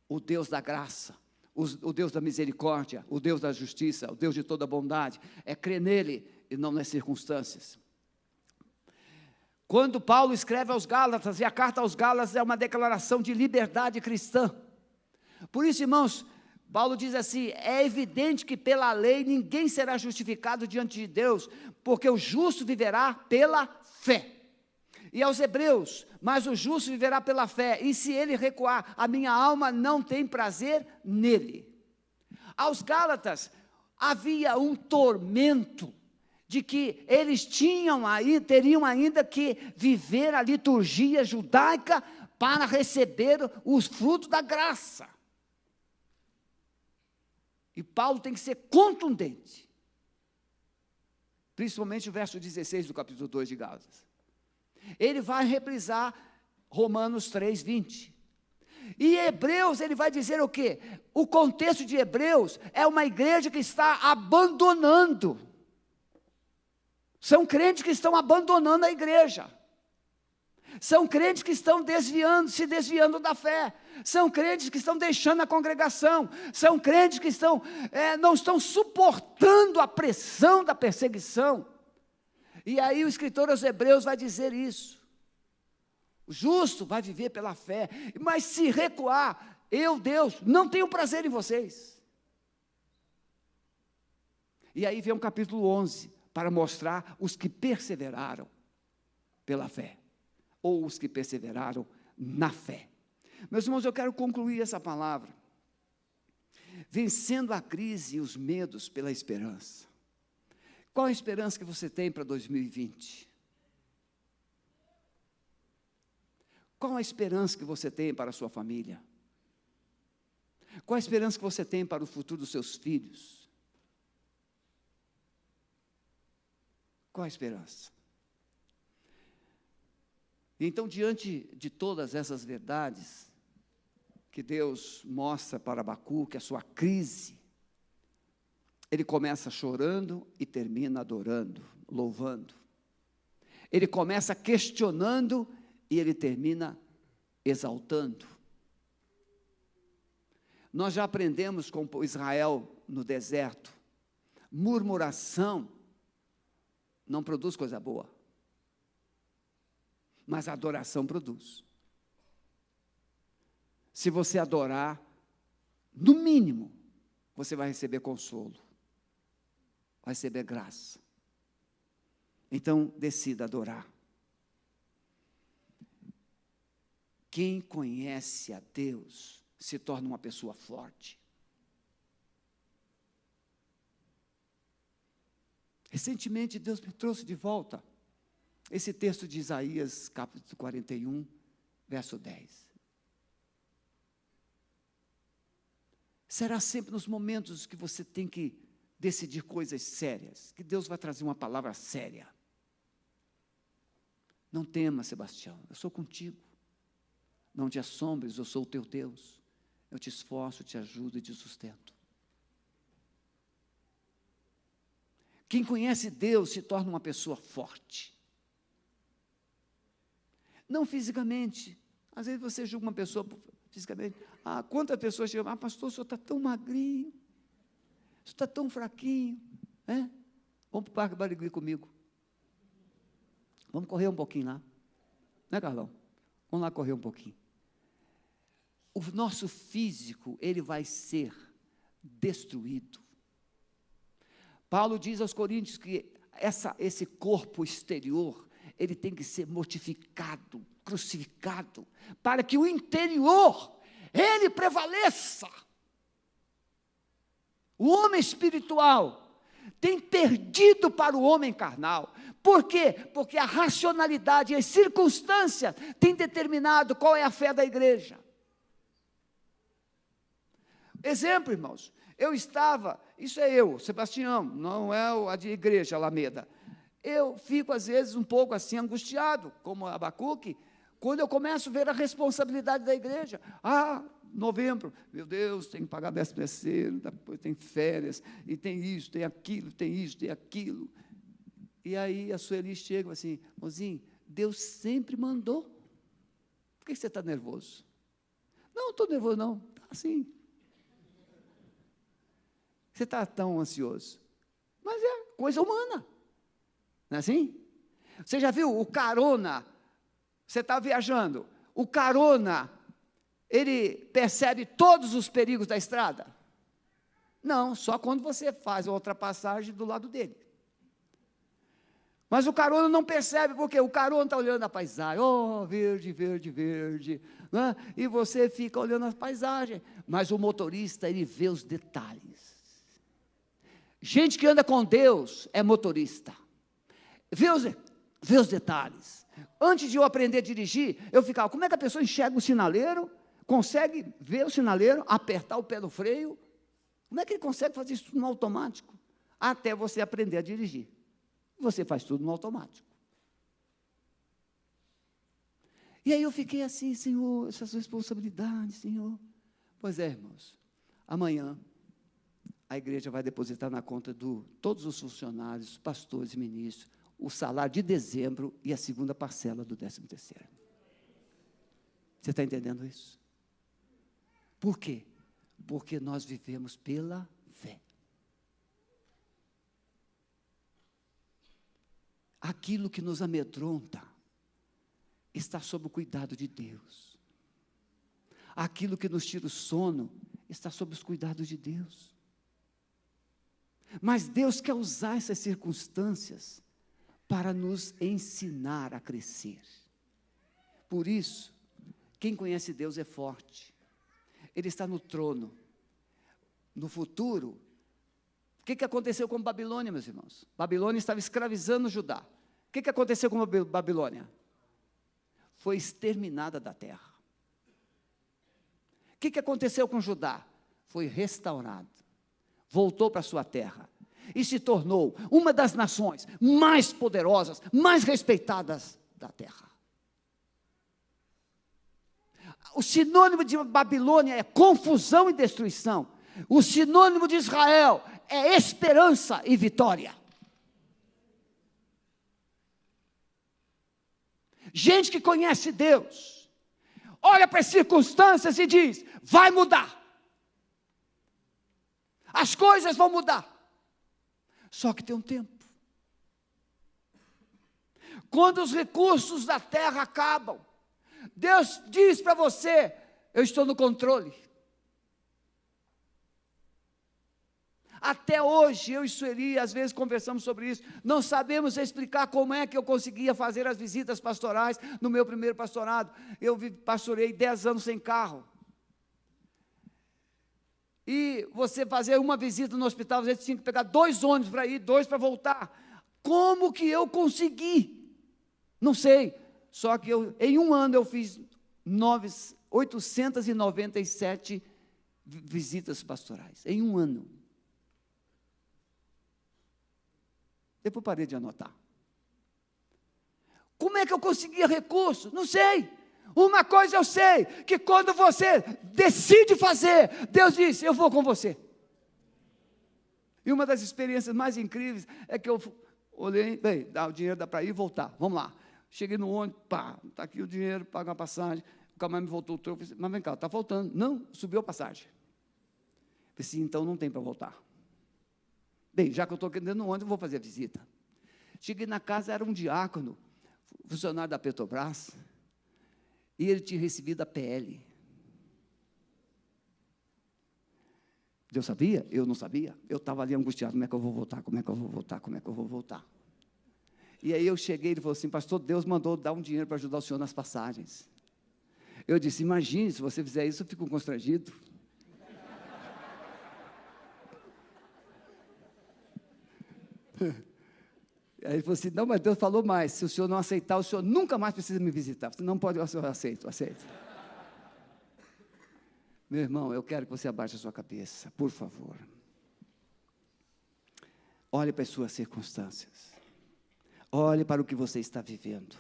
O Deus da graça, o Deus da misericórdia, o Deus da justiça, o Deus de toda bondade, é crer nele e não nas circunstâncias. Quando Paulo escreve aos Gálatas, e a carta aos Gálatas é uma declaração de liberdade cristã. Por isso, irmãos, Paulo diz assim, é evidente que pela lei ninguém será justificado diante de Deus, porque o justo viverá pela fé. E aos Hebreus, mas o justo viverá pela fé, e se ele recuar, a minha alma não tem prazer nele. Aos Gálatas, havia um tormento, de que eles teriam ainda que viver a liturgia judaica, para receber os frutos da graça. E Paulo tem que ser contundente, principalmente o verso 16 do capítulo 2 de Gálatas. Ele vai reprisar Romanos 3, 20. E Hebreus, ele vai dizer o quê? O contexto de Hebreus é uma igreja que está abandonando. São crentes que estão abandonando a igreja. São crentes que estão se desviando da fé. São crentes que estão deixando a congregação. São crentes que não estão suportando a pressão da perseguição. E aí o escritor aos Hebreus vai dizer isso. O justo vai viver pela fé. Mas se recuar, eu, Deus, não tenho prazer em vocês. E aí vem o capítulo 11, para mostrar os que perseveraram pela fé. Ou os que perseveraram na fé. Meus irmãos, eu quero concluir essa palavra. Vencendo a crise e os medos pela esperança. Qual a esperança que você tem para 2020? Qual a esperança que você tem para a sua família? Qual a esperança que você tem para o futuro dos seus filhos? Qual a esperança? Então, diante de todas essas verdades que Deus mostra para Abacuque, a sua crise, ele começa chorando e termina adorando, louvando. Ele começa questionando e ele termina exaltando. Nós já aprendemos com Israel no deserto, murmuração não produz coisa boa, mas a adoração produz. Se você adorar, no mínimo, você vai receber consolo, vai receber graça. Então, decida adorar. Quem conhece a Deus se torna uma pessoa forte. Recentemente, Deus me trouxe de volta esse texto de Isaías, capítulo 41, verso 10. Será sempre nos momentos que você tem que decidir coisas sérias, que Deus vai trazer uma palavra séria. Não tema, Sebastião, eu sou contigo. Não te assombres, eu sou o teu Deus. Eu te esforço, te ajudo e te sustento. Quem conhece Deus se torna uma pessoa forte. Não fisicamente. Às vezes você julga uma pessoa fisicamente. Quantas pessoas chegam, pastor, o senhor está tão magrinho, o senhor está tão fraquinho. Vamos para o Parque Barigui comigo. Vamos correr um pouquinho lá. Né, Carlão? Vamos lá correr um pouquinho. O nosso físico, ele vai ser destruído. Paulo diz aos Coríntios que esse corpo exterior, ele tem que ser mortificado, crucificado, para que o interior, ele prevaleça. O homem espiritual tem perdido para o homem carnal. Por quê? Porque a racionalidade e as circunstâncias têm determinado qual é a fé da igreja. Exemplo, irmãos, isso é eu, Sebastião, não é a de igreja Alameda. eu fico, às vezes, um pouco assim, angustiado, como Abacuque, quando eu começo a ver a responsabilidade da igreja. Novembro, meu Deus, tem que pagar 13º, depois tem férias, e tem isso, tem aquilo, tem isso, tem aquilo. E aí a Sueli chega assim, mozinho, Deus sempre mandou. Por que você está nervoso? Não estou nervoso, não. Está assim. Você está tão ansioso. Mas é coisa humana. Não é assim? Você já viu o carona? Você está viajando. O carona, ele percebe todos os perigos da estrada? Não, só quando você faz a ultrapassagem do lado dele. Mas o carona não percebe, porque o carona está olhando a paisagem, verde, verde, verde, né? E você fica olhando a paisagem, mas o motorista, ele vê os detalhes. Gente que anda com Deus é motorista, vê os detalhes. Antes de eu aprender a dirigir, eu ficava, como é que a pessoa enxerga o sinaleiro, consegue ver o sinaleiro, apertar o pé do freio? Como é que ele consegue fazer isso tudo no automático? Até você aprender a dirigir. Você faz tudo no automático. E aí eu fiquei assim, Senhor, essas responsabilidades, Senhor. Pois é, irmãos, amanhã a igreja vai depositar na conta de todos os funcionários, pastores e ministros, o salário de dezembro e a segunda parcela do 13º. Você está entendendo isso? Por quê? Porque nós vivemos pela fé. Aquilo que nos amedronta está sob o cuidado de Deus. Aquilo que nos tira o sono está sob os cuidados de Deus. Mas Deus quer usar essas circunstâncias para nos ensinar a crescer. Por isso, quem conhece Deus é forte. Ele está no trono. No futuro, o que aconteceu com Babilônia, meus irmãos? Babilônia estava escravizando Judá. O que aconteceu com Babilônia? Foi exterminada da terra. O que aconteceu com Judá? Foi restaurado. Voltou para a sua terra. E se tornou uma das nações mais poderosas, mais respeitadas da terra. O sinônimo de Babilônia é confusão e destruição. O sinônimo de Israel é esperança e vitória. Gente que conhece Deus, olha para as circunstâncias e diz, vai mudar. As coisas vão mudar. Só que tem um tempo. Quando os recursos da terra acabam, Deus diz para você, eu estou no controle. Até hoje, eu e Sueli, às vezes conversamos sobre isso, não sabemos explicar como é que eu conseguia fazer as visitas pastorais no meu primeiro pastorado. Eu pastorei 10 anos sem carro. E você fazer uma visita no hospital, você tinha que pegar 2 ônibus para ir, 2 para voltar. Como que eu consegui? Não sei. Só que em um ano eu fiz 897 visitas pastorais. Em um ano. Depois parei de anotar. Como é que eu conseguia recursos? Não sei. Uma coisa eu sei, que quando você decide fazer, Deus diz, eu vou com você. E uma das experiências mais incríveis é que eu olhei, bem, dá o dinheiro, dá para ir e voltar, vamos lá. Cheguei no ônibus, está aqui o dinheiro, paga a passagem. O camarada me voltou o troco, mas vem cá, está faltando. Não, subiu a passagem. Falei assim, então não tem para voltar. Bem, já que eu estou aqui dentro do ônibus, eu vou fazer a visita. Cheguei na casa, era um diácono, funcionário da Petrobras, e ele tinha recebido a PL. Eu sabia? Eu não sabia. Eu estava ali angustiado, como é que eu vou voltar, como é que eu vou voltar, como é que eu vou voltar. E aí eu cheguei, ele falou assim, pastor, Deus mandou dar um dinheiro para ajudar o senhor nas passagens. Eu disse, imagine, se você fizer isso, eu fico constrangido. Aí ele falou assim, não, mas Deus falou mais, se o senhor não aceitar, o senhor nunca mais precisa me visitar. Você não pode, eu aceito. Meu irmão, eu quero que você abaixe a sua cabeça, por favor. Olhe para as suas circunstâncias. Olhe para o que você está vivendo.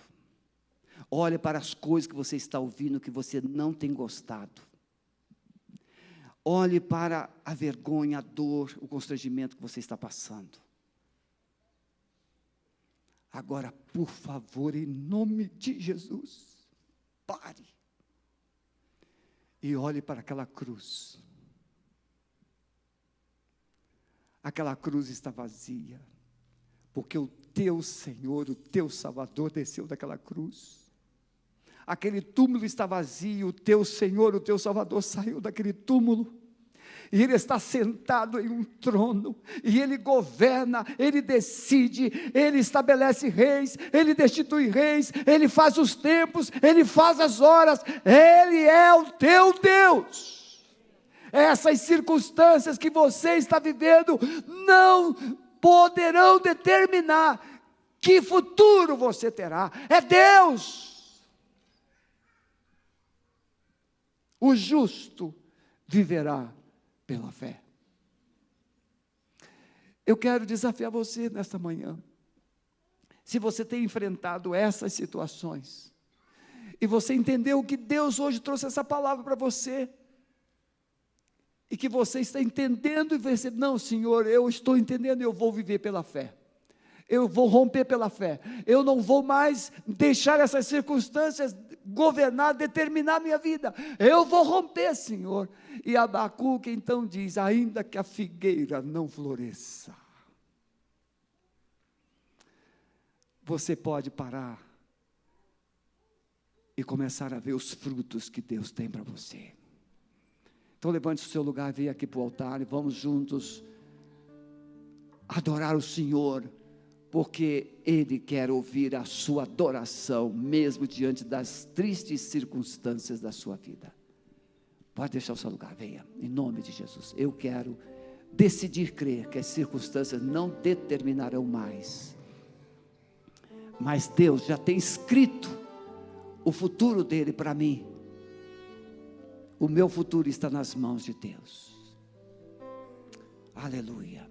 Olhe para as coisas que você está ouvindo que você não tem gostado. Olhe para a vergonha, a dor, o constrangimento que você está passando. Agora, por favor, em nome de Jesus, pare. E olhe para aquela cruz. Aquela cruz está vazia, porque o teu Senhor, o teu Salvador desceu daquela cruz. Aquele túmulo está vazio, o teu Senhor, o teu Salvador saiu daquele túmulo. E Ele está sentado em um trono, e Ele governa, Ele decide, Ele estabelece reis, Ele destitui reis, Ele faz os tempos, Ele faz as horas, Ele é o teu Deus. Essas circunstâncias que você está vivendo não poderão determinar que futuro você terá, é Deus. O justo viverá pela fé. Eu quero desafiar você nesta manhã. Se você tem enfrentado essas situações, e você entendeu que Deus hoje trouxe essa palavra para você, e que você está entendendo e você, não, Senhor, eu estou entendendo, eu vou viver pela fé. Eu vou romper pela fé. Eu não vou mais deixar essas circunstâncias governar, determinar a minha vida. Eu vou romper, Senhor. E Abacuque então diz, ainda que a figueira não floresça, você pode parar e começar a ver os frutos que Deus tem para você. Então levante o seu lugar, venha aqui para o altar e vamos juntos adorar o Senhor, porque Ele quer ouvir a sua adoração, mesmo diante das tristes circunstâncias da sua vida. Pode deixar o seu lugar, venha, em nome de Jesus. Eu quero decidir crer que as circunstâncias não determinarão mais, mas Deus já tem escrito o futuro dele para mim. O meu futuro está nas mãos de Deus. Aleluia.